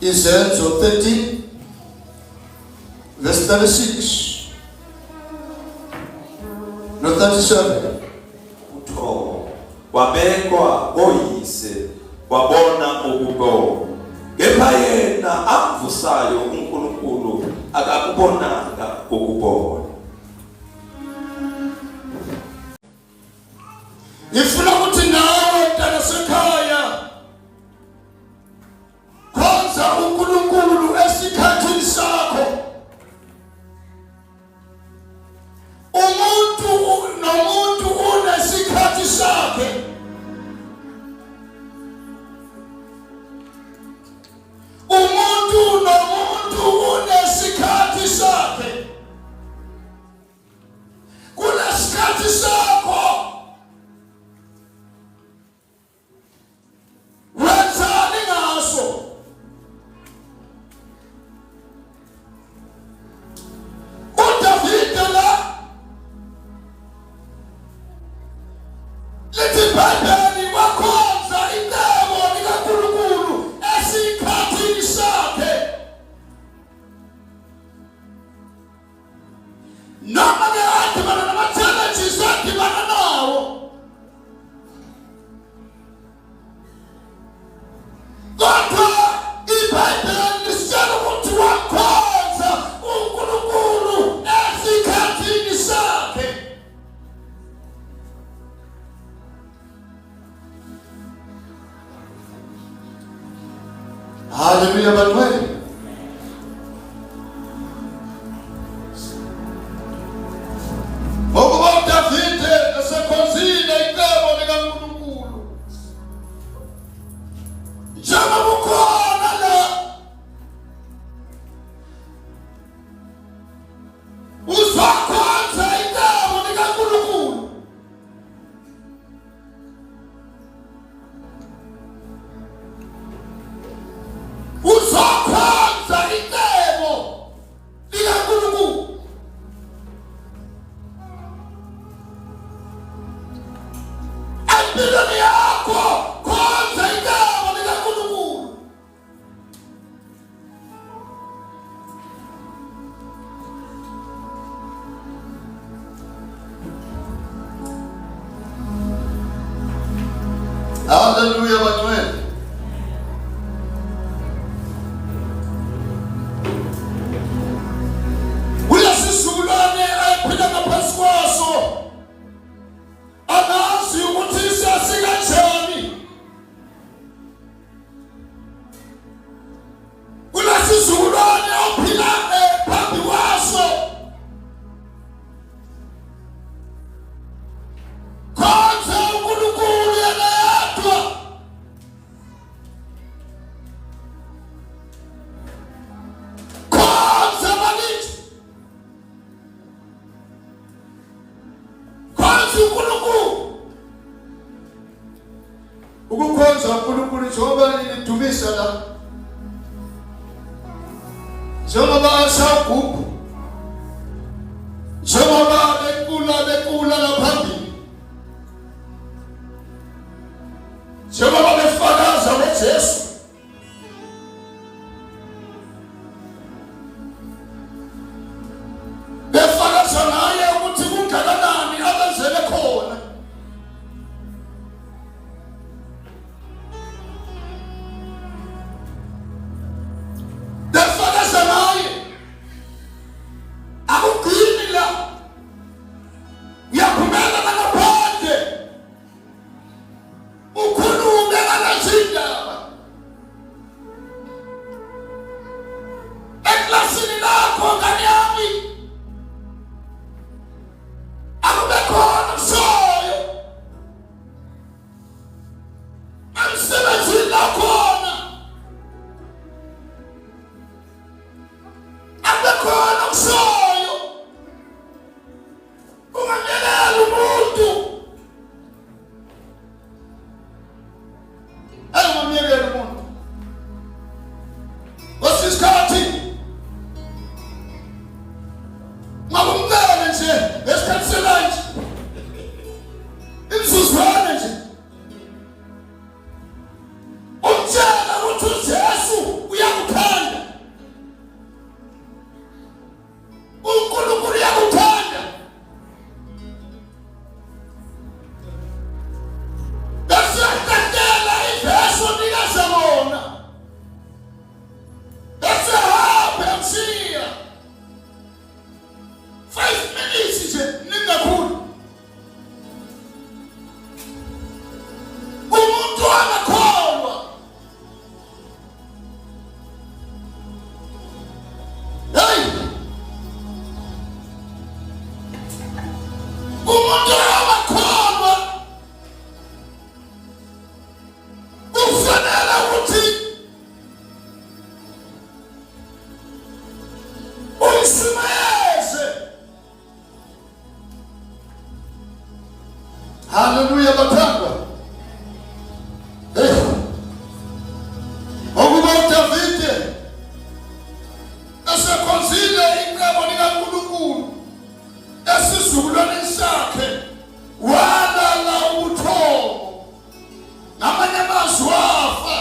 Izenzo 13 verse 36 no 37. Utho wabekwa oyise wabona ukubo, kepha yena amvusayo uNkulunkulu akakubonanga ukubona. Ngifuna ukuthi nawe mntana sekhaya khonza uNkulunkulu esikhathini sakho. Umuntu nomuntu unesikhathi sakhe. Umuntu nomuntu unesikhathi sakhe. Kunesikhathi sakho wenzani ngaso. uDavide la lithi iBhayibheli wakhonza intebo likaNkulunkulu esikhathini sakhe. Noma ke adibana nama-challenges adibana nawo, kodwa iBhayibheli lisitshela ukuthi wakhonza uNkulunkulu esikhathini sakhe. Hallelujah, bantwana. Ngoba uDavide esekhonzile intebo likaNkulunkulu, njengoba ukhona la uzokhonza intebo likaNkulunkulu. Uzokhonza intebo likaNkulunkulu. Empilweni yakho khonza intebo likaNkulunkulu. Hallelujah, bantwana. Kulesizukulwane ayiphila ngaphansi kwaso akazi ukuthi sasikanjani. Kulesizukulwane ophila phambi kwaso khonza uNkulunkulu yena yedwa. Khonza bakithi, khonza uNkulunkulu. Ukukhonza uNkulunkulu njengoba nilidumisa la, njengoba asawugubhu, njengoba bekula ngaphambili, njengoba befakaza ngoJesu, befakaza naye ukuthi kungakanani abenzele khona. Befakaza naye akugcini la, uyaphuma Haleluya bathandwa. Ukuba uDavide esekhonzile inqebo likaNkulunkulu esizukulwaneni sakhe walala ubuthongo, ngamanye amazwi wafa.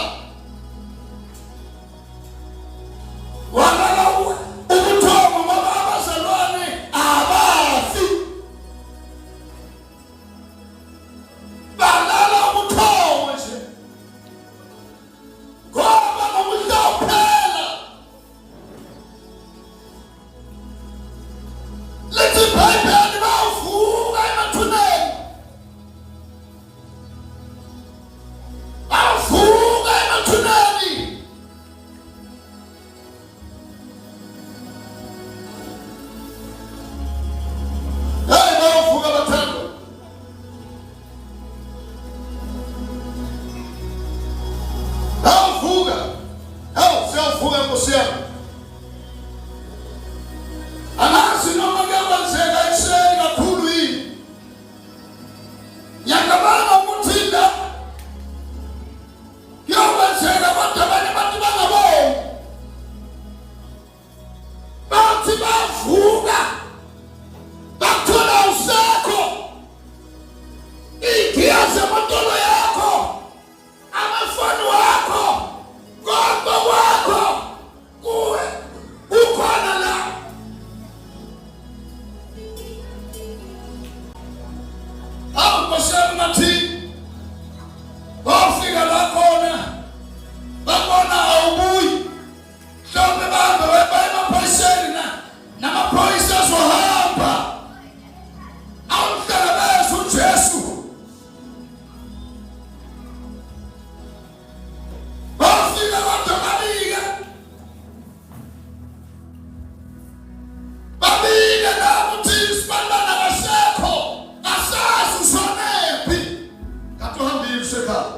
Walala ubuthongo ngoba abazalwane abafi, balala ubuthongo nje ngoba ngokuhlophela lethi iBhayibheli bavuka emathuneni, bavuka emathuneni. Bavuka bathandwa. Bavuka. Siyavuka Nkosi yami. Angazi noma kuyakwenzeka ekuseni kakhulu yini. Ngiyacabanga ukuthi la kuyakwenzeka kodwa abanye abantu bangaboni. Bathi bavuka bakuthola usekho, igiya zemotolo yakho, amafoni wakho, konke kwakho kuwe ukhona la. Nkosi yami ngathi bafika la khona babona awubuyi, mhlawumbe bahambe baya emaphoyiseni namaphoyisa azohamba awumhlangabeza uJesu. Bafika kodwa babike la ukuthi isibandana kasekho, asazi ushonephi. Kanti uhambile usekhaya,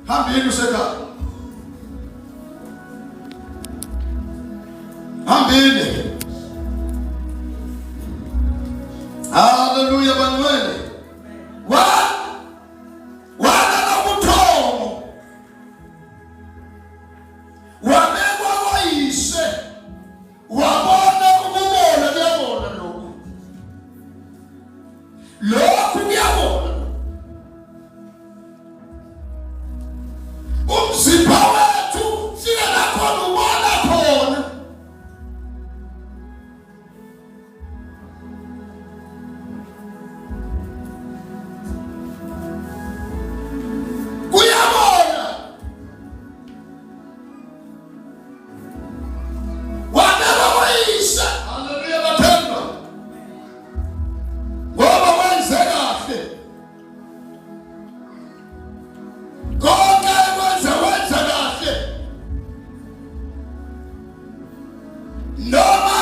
hambile usekhaya, hambile. Haleluya banwele. Walala ubuthongo, wabekwa koyise, wabona ukubona kuyabona lokhu kuyabona. Umzimba wethu fika la khona ubona khona. Kuyabona. Wabekwa koyise. Haleluya bathandwa. Ngoba wenze kahle. Konke wenza kahle. Noma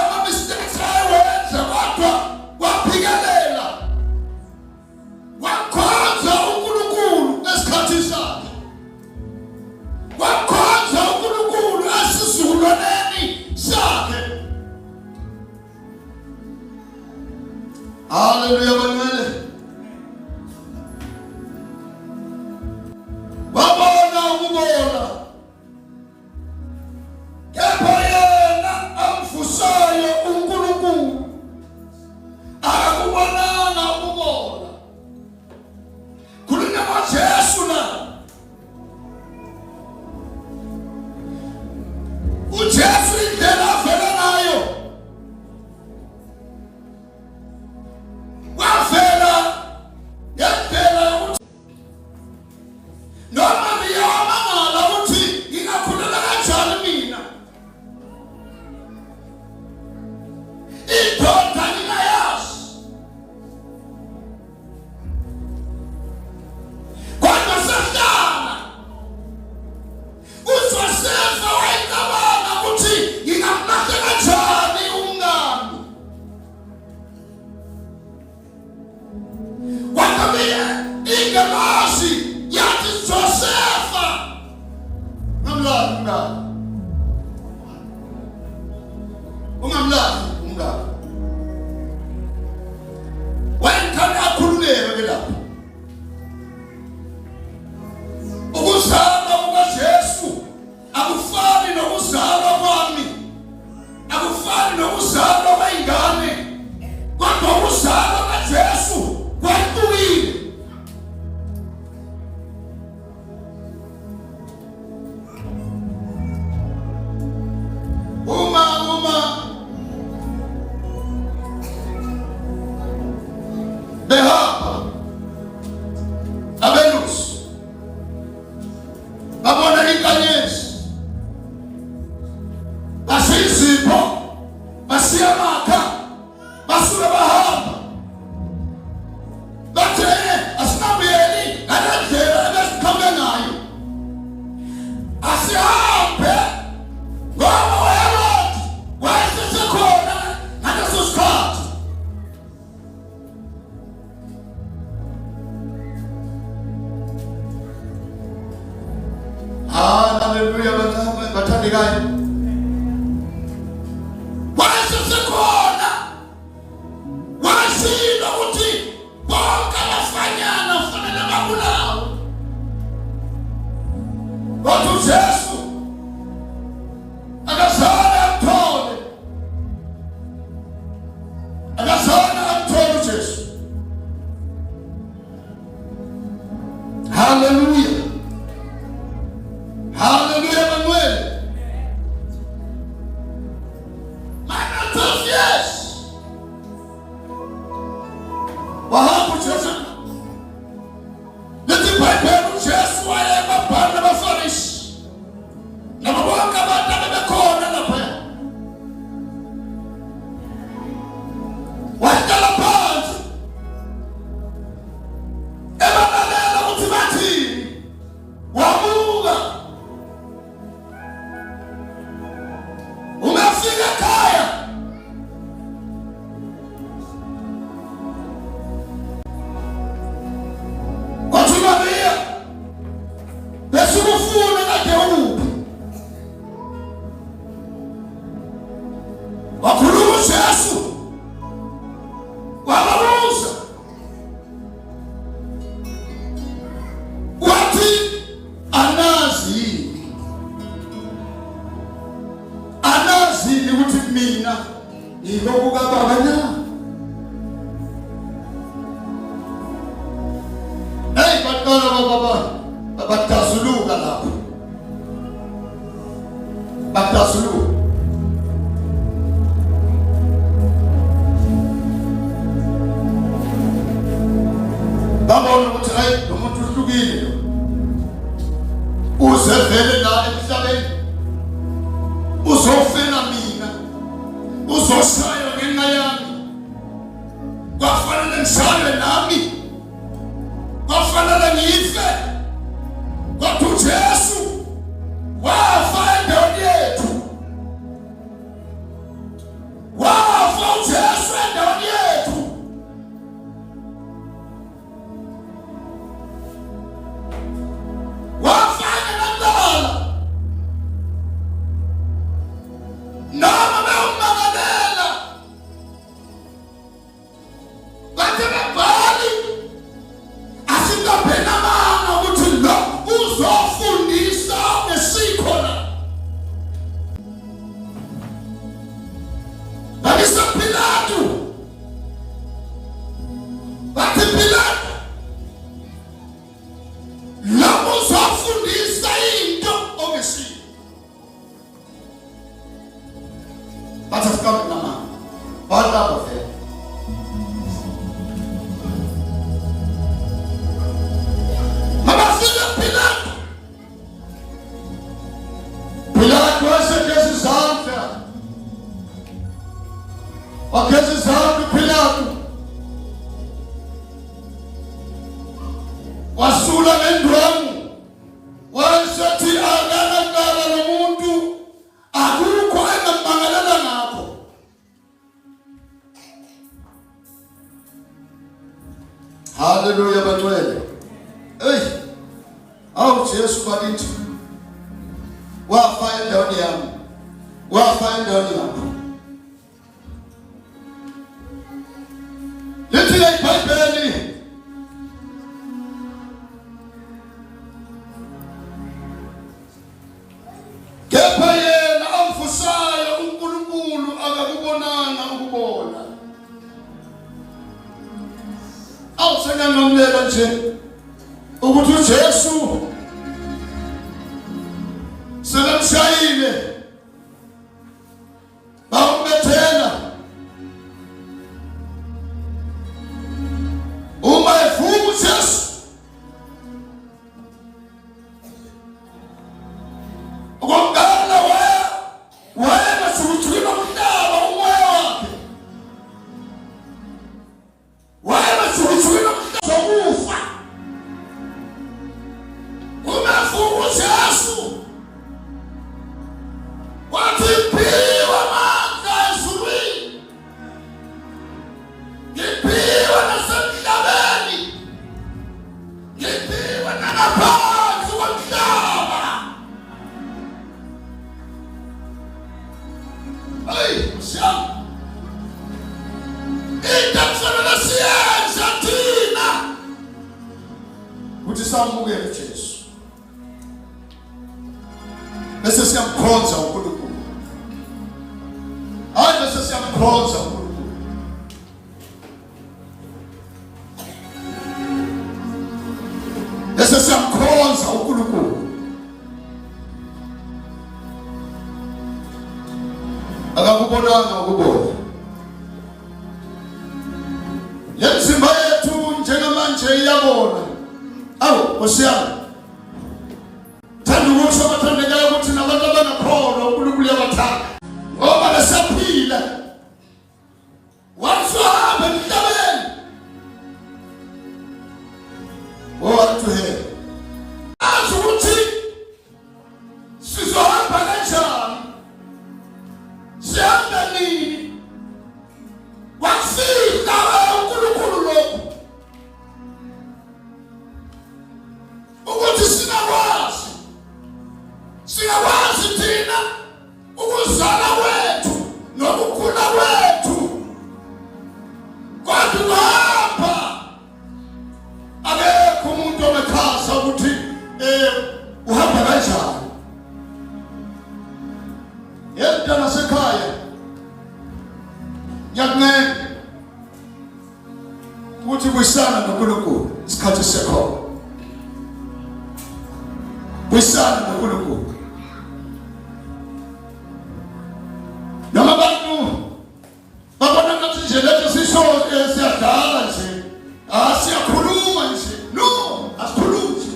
ama-mistakes ayenza kodwa waphikelela. Wakhonza uNkulunkulu esikhathini sakhe. Wakhonza uNkulunkulu esizukulwaneni sakhe. Haleluya banwele. Wabona ukubona, kepha yena amvusayo uNkulunkulu akakubonanga ukubona. Khulunywa ngoJesu na. uJesu indlela avela ngayo, wavela ngendlela yokuthi noma ngiyamangala ukuthi ngingakhulula kanjani mina. Indoda ngingayazi, kodwa sehlala uJosefa wayecabanga ukuthi ngingamlahla kanjani umngani. Wakamile ingelosi yathi Josefa, ngamlahla umngani. Ungamlahli umngani. When can I Haleluya bathandekayo. Wayesekhona. Wasilo ukuthi bonke abafanyana kufanele babulawe. Kodwa uJesu akazange amthole. Akazange amthole uJesu. Haleluya. Haleluya Manuel. Manatos yes. Wahabu Jesu. Leti Bible Jesu ayebabhana baFarisi. Nababonke abantu abebekhona lapha. Wahlala phansi. Ebalalela ukuthi bathini. Wabuka. Umafika ekhaya. Wathi Maria. Besukufuna kade uphi. Wakhuluma uJesu. Wababuza. Wathi anazi. Anazi ukuthi mina yiloku kaBaba na. Hey bantwana baba batazuluka lapho. Batazuluka. Babona ukuthi hayi umuntu uhlukile lo. Uzevele la emhlabeni. Uzofela mina. Uzoshaya ngenxa yami. Kwafanele ngishaywe nami. Kwafanele ngife. Kodwa uJesu wafa endaweni yethu. Wafa uJesu endaweni yethu. Wafanya nandala. Noma bewumagalela. Bathe babhali. Asingaphe namanga ukuthi lo uzofundisa esikhona. Bakisa Pilato. Bathe Pilato. Lo uzofundisa into ongeshiyo. Bathe asikaphe namanga. Balapho vele. Pilato. Pilato wasekeza izandla. Wakeza izandla Pilato. Wasula ngendwangu. Wasethi akakaqala nomuntu akukho engammangalela ngakho. Haleluya bantwana. Hey. Awu Jesu bakithi. Wafa endaweni yami. Wafa endaweni yakho. Lithi iBhayibheli. Kepha yena amvusayo uNkulunkulu akakubonanga ukubona. Awusengamamlela nje. Ukuthi uJesu selamshayile bawumbethela uma evuka uJesu ukugana wena sukuthula umhlaba umoya wakhe wena sukuthula umhlaba sokufa. Umafuku uJesu samukele Jesu bese siyamkhonza uNkulunkulu. Hayi bese siyamkhonza uNkulunkulu. Bese siyamkhonza uNkulunkulu. Akakubonanga ukubona. Lemzimba yethu njengamanje iyabona. Awu osiyami. Thanda ukusho abathandekayo ukuthi nabantu abangakholwa uNkulunkulu uyabathanda. Ngoba besaphila. Wasuhamba emhlabeni. Owathuhe. Azi ukuthi sizohamba kanjani. Sihamba nini? Wasifika uNkulunkulu lokho. Ukuthi singakwazi thina ukuzala wethu nokukhula wethu. Kodwa lapha akekho umuntu omekhasa ukuthi uhamba kanjani. Yedwa nasekhaya ngiyakuncenga ukuthi kuyisana noNkulunkulu isikhathi sekhona. Kuyisana noNkulunkulu. Noma abantu babona ngathi nje lethu siyadlala nje. Siyakhuluma nje. No, asikhulumi nje.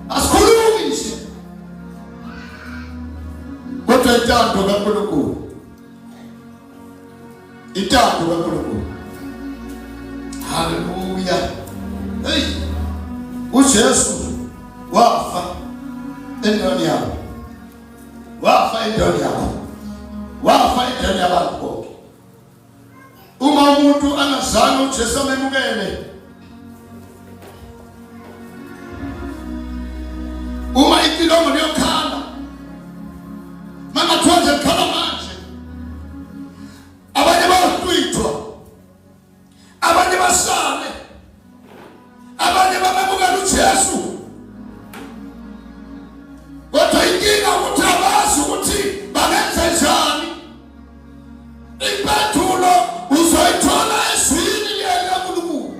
Asikhulumi nje. Kodwa intando kaNkulunkulu. Intando kaNkulunkulu. Hallelujah. Hey. uJesu wafa endaweni yakho. Wafa endaweni yakho. Wafa endaweni yabantu bonke. Uma umuntu angazange uJesu amemukele, uma impilo liyokhala, mangathiwa nje khala manje, abanye bahlwithwa, abanye basale, abanye bamemukela uJesu. Kodwa inkinga ukuthi abazi ukuthi bangenza njani. Impendulo uzoyithola ezwini likaNkulunkulu.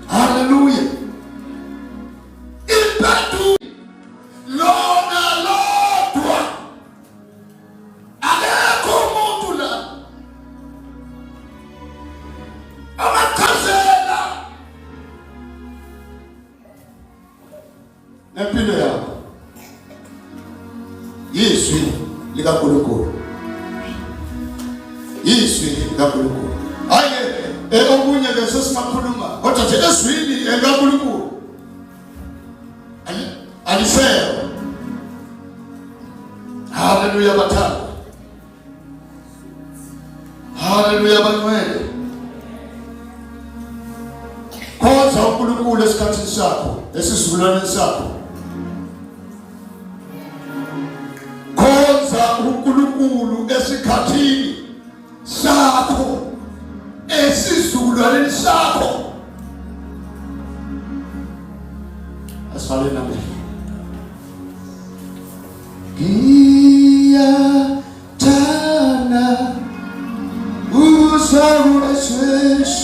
Hallelujah. Impendulo lona lodwa. Akekho umuntu la amachazela nempilo yakho. Yizwi likaNkulunkulu. Yizwi likaNkulunkulu. Hayi okunye ke sesimakhuluma kodwa nje ezwini likaNkulunkulu. Alifeo. Hallelujah bathanda. Hallelujah banwele. Khonza uNkulunkulu esikhathini sakho, esizulwaneni sakho. Khonza uNkulunkulu esikhathini sakho, esizulwaneni sakho. Asifale nami. Ngiyathanda uzwa uSheshe